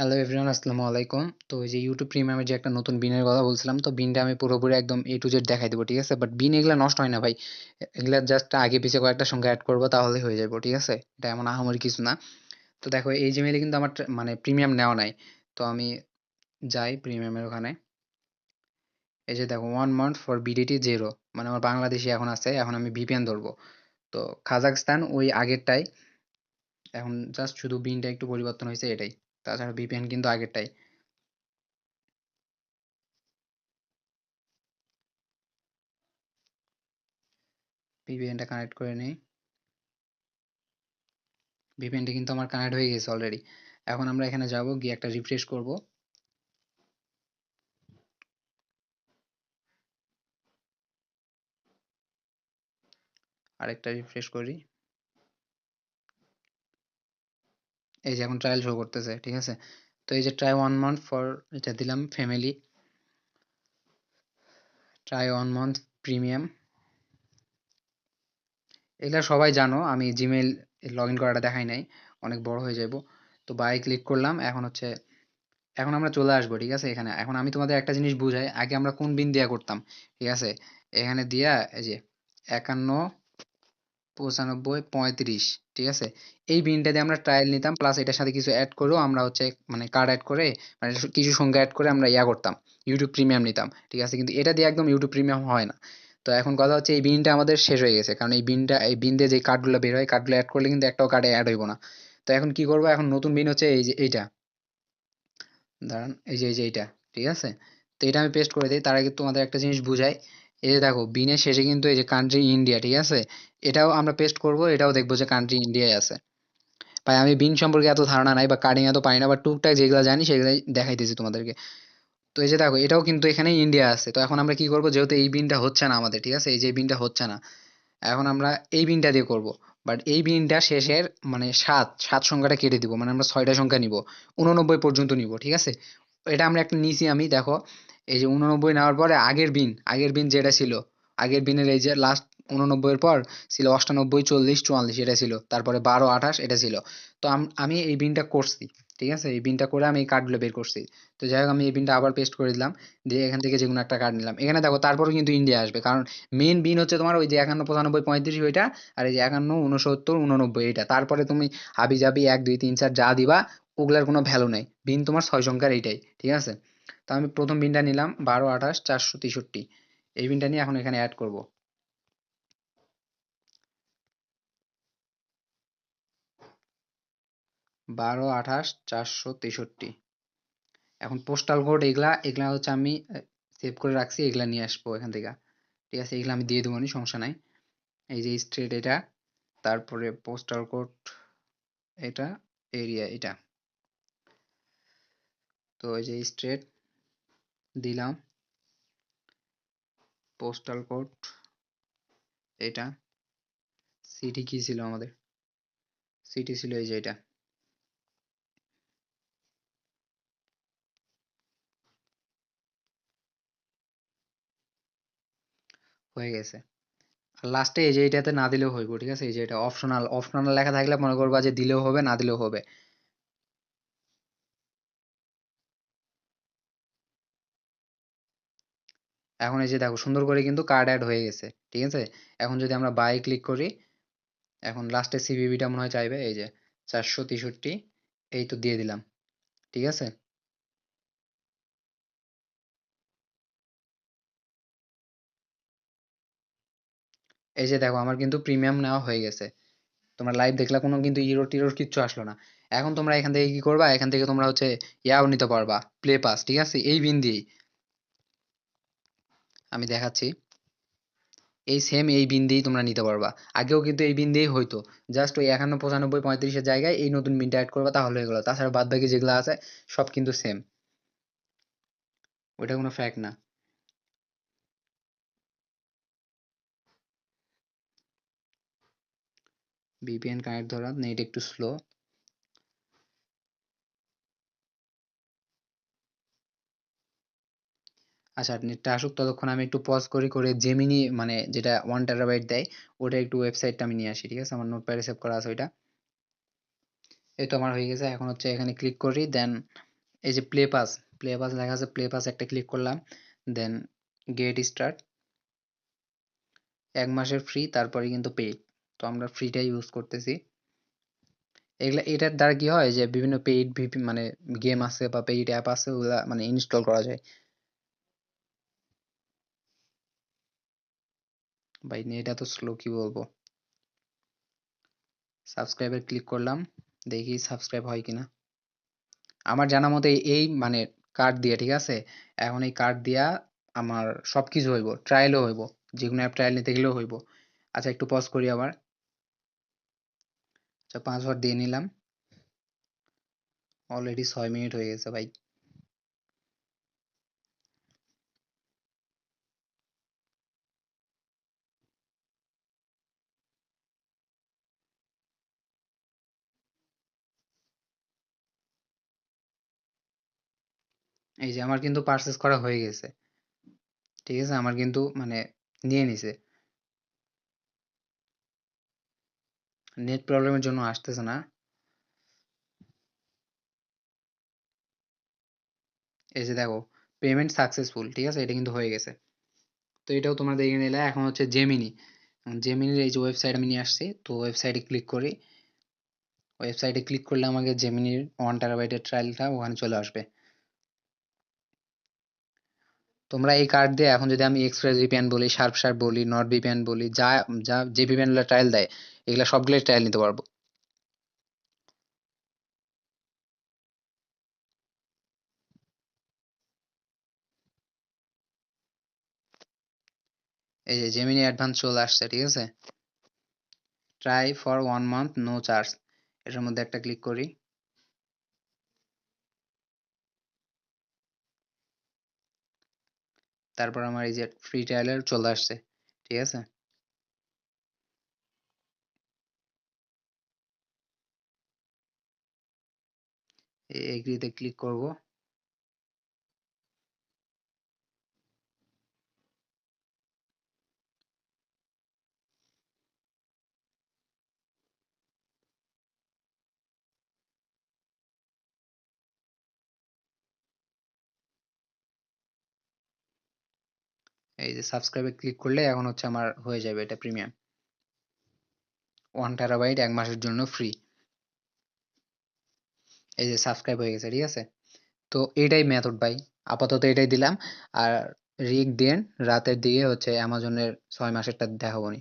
Hello everyone, আসসালামু আলাইকুম। তো এই যে ইউটিউব প্রিমিয়ামের যে একটা নতুন বিনের কথা বলছিলাম, তো বিনটা আমি পুরোপুরি একদম এ টু জেড দেখাই দেবো, ঠিক আছে? বাট বিন এগুলা নষ্ট হয় না ভাই। এগুলা জাস্ট আগে পিছে কয়েকটা সংখ্যা অ্যাড করবো তাহলেই হয়ে যাবো, ঠিক আছে? এটা এমন আহামরি কিছু না। তো দেখো এই জিমেইলে কিন্তু আমার মানে প্রিমিয়াম নেওয়া নাই। তো আমি যাই প্রিমিয়ামের ওখানে। এই যে দেখো 1 মান্থ ফর বিডিটি জিরো, মানে আমার বাংলাদেশি এখন আছে। এখন আমি ভিপিএন ধরবো। তো কাজাকস্তান ওই আগেরটাই। এখন জাস্ট শুধু বিনটা একটু পরিবর্তন হয়েছে এটাই। তাছাড়া ভিপিএন কিন্তু আগেরটাই। ভিপিএনটা কানেক্ট করে নিই। ভিপিএনটা কিন্তু আমার কানেক্ট হয়ে গেছে অলরেডি। এখন আমরা এখানে যাব, গিয়ে একটা রিফ্রেশ করব। আরেকটা রিফ্রেশ করি। এই যে এখন ট্রায়াল শো করতেছে, ঠিক আছে? তো এই যে ট্রাই 1 মান্থ ফর, এটা দিলাম ফ্যামিলি। Try 1 month premium. এগুলা সবাই জানো, আমি জিমেইল লগ ইন করাটা দেখাই নাই, অনেক বড় হয়ে যাব। তো বাই ক্লিক করলাম। এখন হচ্ছে, এখন আমরা চলে আসবো, ঠিক আছে? এখানে এখন আমি তোমাদের একটা জিনিস বুঝাই, আগে আমরা কোন বিন দিয়া করতাম, ঠিক আছে? এখানে দিয়া এই যে 51, 95, 35, ঠিক আছে? এই বিনটা দিয়ে আমরা ট্রায়াল নিতাম, প্লাস এটার সাথে কিছু অ্যাড করেও আমরা হচ্ছে মানে কার্ড অ্যাড করে, মানে কিছু সংখ্যা অ্যাড করে আমরা ইয়া করতাম, ইউটিউব প্রিমিয়াম নিতাম, ঠিক আছে? কিন্তু এটা দিয়ে একদম ইউটিউব প্রিমিয়াম হয় না। তো এখন কথা হচ্ছে এই বিনটা আমাদের শেষ হয়ে গেছে, কারণ এই বিন দিয়ে যে কার্ডগুলো বের হয়, কার্ডগুলো অ্যাড করলে কিন্তু একটাও কার্ডে অ্যাড হইব না। তো এখন কি করবো, এখন নতুন বিন হচ্ছে এই যে এইটা। দাঁড়ান, এই যে এইটা, ঠিক আছে? তো এটা আমি পেস্ট করে দিই। তার আগে তোমাদের একটা জিনিস বুঝাই। এই যে দেখো বিনের শেষে কিন্তু এই যে কান্ট্রি ইন্ডিয়া, ঠিক আছে? এটাও আমরা পেস্ট করব, এটাও দেখবো যে কান্ট্রি ইন্ডিয়ায় আছে। ভাই আমি বিন সম্পর্কে এত ধারণা নাই বা কার্ডিং এত পারি না, বা টুকটাক যেগুলো জানি সেগুলাই দেখাইতেছি তোমাদেরকে। তো এই যে দেখো এটাও কিন্তু এখানে ইন্ডিয়া আছে। তো এখন আমরা কি করব, যেহেতু এই বিনটা হচ্ছে না আমাদের, ঠিক আছে? এই যে বিনটা হচ্ছে না, এখন আমরা এই বিনটা দিয়ে করব। বাট এই বিনটা শেষের মানে সাত সাত সংখ্যাটা কেটে দিব, মানে আমরা 6টা সংখ্যা নিব, 89 পর্যন্ত নিব, ঠিক আছে? এটা আমরা একটা নিছি আমি, দেখো এই যে 89 নেওয়ার পরে আগের বিন যেটা ছিল, আগের বিনের এই যে লাস্ট 89 এর পর ছিল 98, 40, 44, এটা ছিল। তারপরে 12, 28 এটা ছিল। তো আমি এই বিনটা করছি, ঠিক আছে? এই বিনটা করে আমি এই কার্ডগুলো বের করছি। তো যাই হোক, আমি এই বিনটা আবার পেস্ট করে দিলাম, দিয়ে এখান থেকে যে কোনো একটা কার্ড নিলাম। এখানে দেখো তারপরে কিন্তু ইন্ডিয়া আসবে, কারণ মেইন বিন হচ্ছে তোমার ওই যে 51, 95, 35 ওইটা, আর এই যে 51, 69, 89 এইটা। তারপরে তুমি হাবি জাবি 1, 2, 3, 4 যা দিবা, ওগুলার কোনো ভ্যালু নাই। বিন তোমার 6 সংখ্যার এইটাই, ঠিক আছে? তো আমি প্রথম বিনটা নিলাম 12, 28, 463। এই বিনটা নিয়ে এখন এখানে অ্যাড করব। 12, 28, 463। এখন পোস্টাল কোড এগুলা এগুলা হচ্ছে আমি সেভ করে রাখছি, এগুলা নিয়ে আসবো এখান থেকে, ঠিক আছে? এগুলা আমি দিয়ে দেবো, নি সমস্যা নাই। এই যে স্ট্রেট এটা, তারপরে পোস্টাল কোড এটা, এরিয়া এটা। তো এই যে স্ট্রেট দিলাম, পোস্টাল কোড এটা, সিটি কি ছিল আমাদের? সিটি ছিল এই যে এটা। হয়ে গেছে। আর লাস্টে এই যে এটাতে না দিলেও হইব, ঠিক আছে? এই যে এটা অপশনাল, অপশনাল লেখা থাকলে মনে করবা যে দিলেও হবে, না দিলেও হবে। এখন এই যে দেখো সুন্দর করে কিন্তু কার্ড অ্যাড হয়ে গেছে, ঠিক আছে? এখন যদি আমরা বাই ক্লিক করি, এখন লাস্টে সিভিভিটা মনে হয় চাইবে, এই যে 463, এই তো দিয়ে দিলাম, ঠিক আছে? এই যে দেখো আমার কিন্তু প্রিমিয়াম নেওয়া হয়ে গেছে। তোমরা লাইভ দেখলা, কোনো কিন্তু ইরোর টিরোর কিচ্ছু আসলো না। এখন তোমরা এখান থেকে কি করবা, এখান থেকে তোমরা হচ্ছে ইয়াও নিতে পারবা, প্লে পাস, ঠিক আছে? এই বিন দিয়েই আমি দেখাচ্ছি। এই সেম এই বিন দিয়েই তোমরা নিতে পারবা। আগেও কিন্তু এই বিন দিয়েই হইতো। জাস্ট ওই 51, 95, 35 জায়গায় এই নতুন বিনটা অ্যাড করবা, তাহলে হয়ে গেলো। তাছাড়া বাদ বাকি যেগুলো আছে সব কিন্তু সেম, ওইটা কোনো ফ্যাক্ট না। ভিপিএন কানেক্ট ধরা, নেট একটু স্লো। আচ্ছা, নেটটা আসুক, ততক্ষণ আমি একটু পজ করি, করে জেমিনি মানে যেটা 1 টেরাবাইট দেয়, ওটা একটু ওয়েবসাইটটা আমি নিয়ে আসি, ঠিক আছে? আমার নোটপ্যাডে সেভ করা আছে ওইটা। এই তো আমার হয়ে গেছে। এখন হচ্ছে এখানে ক্লিক করি, দেন এই যে প্লে পাস লেখা আছে, প্লে পাস একটা ক্লিক করলাম, দেন গেট স্টার্ট, ১ মাসের ফ্রি, তারপরে কিন্তু পেইড। তো আমরা ফ্রিটাই ইউজ করতেছি। এটার দ্বারা কি হয় যে বিভিন্ন পেইড মানে গেম আছে বা পেইড অ্যাপ আছে, ওগুলা মানে ইনস্টল করা যায়। ভাই নেট এত স্লো, কি বলবো। সাবস্ক্রাইবে ক্লিক করলাম, দেখি সাবস্ক্রাইব হয় কিনা। আমার জানা মতে এই মানে কার্ড দিয়ে, ঠিক আছে, এখন এই কার্ড দিয়া আমার সবকিছু হইব, ট্রায়ালও হইব, যে কোনো অ্যাপ ট্রায়াল নিতে গেলেও হইব। আচ্ছা একটু পজ করি আবার। আচ্ছা পাসওয়ার্ড দিয়ে নিলাম। অলরেডি ৬ মিনিট হয়ে গেছে ভাই। এই যে আমার কিন্তু পার্সেস করা হয়ে গেছে, ঠিক আছে, আমার কিন্তু মানে নিয়ে নিছে। নেট প্রবলেমের জন্য আসতেছে না। এই যে দেখো, পেমেন্ট সাকসেসফুল, ঠিক আছে, এটা কিন্তু হয়ে গেছে। তো এটাও তোমরা দেখে নিলে। এখন হচ্ছে জেমিনি, জেমিনির এই যে ওয়েবসাইট আমি নিয়ে আসছি, তো ওয়েবসাইটে ক্লিক করি। ওয়েবসাইটে ক্লিক করলে আমাকে জেমিনির 1 টেরাবাইটের ট্রায়ালটা ওখানে চলে আসবে। তোমরা এই কার্ড দিয়ে এখন যদি আমি এক্সপ্রেস ভিপিএন বলি, শার্প বলি, নর্ড ভিপিএন বলি, যা যা যে ভিপিএন গুলো ট্রায়াল দেয়, এগুলা সবগুলোই ট্রায়াল নিতে পারবো। এই যে জেমিনি অ্যাডভান্স চলে আসছে, ঠিক আছে। Try for 1 month no charge, এটার মধ্যে একটা ক্লিক করি। তারপর আমার এই যে ফ্রি ট্রায়ালের চলে আসছে, ঠিক আছে। এগ্রিতে ক্লিক করব। এই যে সাবস্ক্রাইবে ক্লিক করলে এখন হচ্ছে আমার হয়ে যাবে এটা প্রিমিয়াম, 1 টেরাবাইট 1 মাসের জন্য ফ্রি। এই যে সাবস্ক্রাইব হয়ে গেছে, ঠিক আছে। তো এটাই মেথড ভাই, আপাতত এটাই দিলাম। আর রিক দেন রাতের দিকে হচ্ছে অ্যামাজনের ৬ মাসেরটা দেখাবো নি।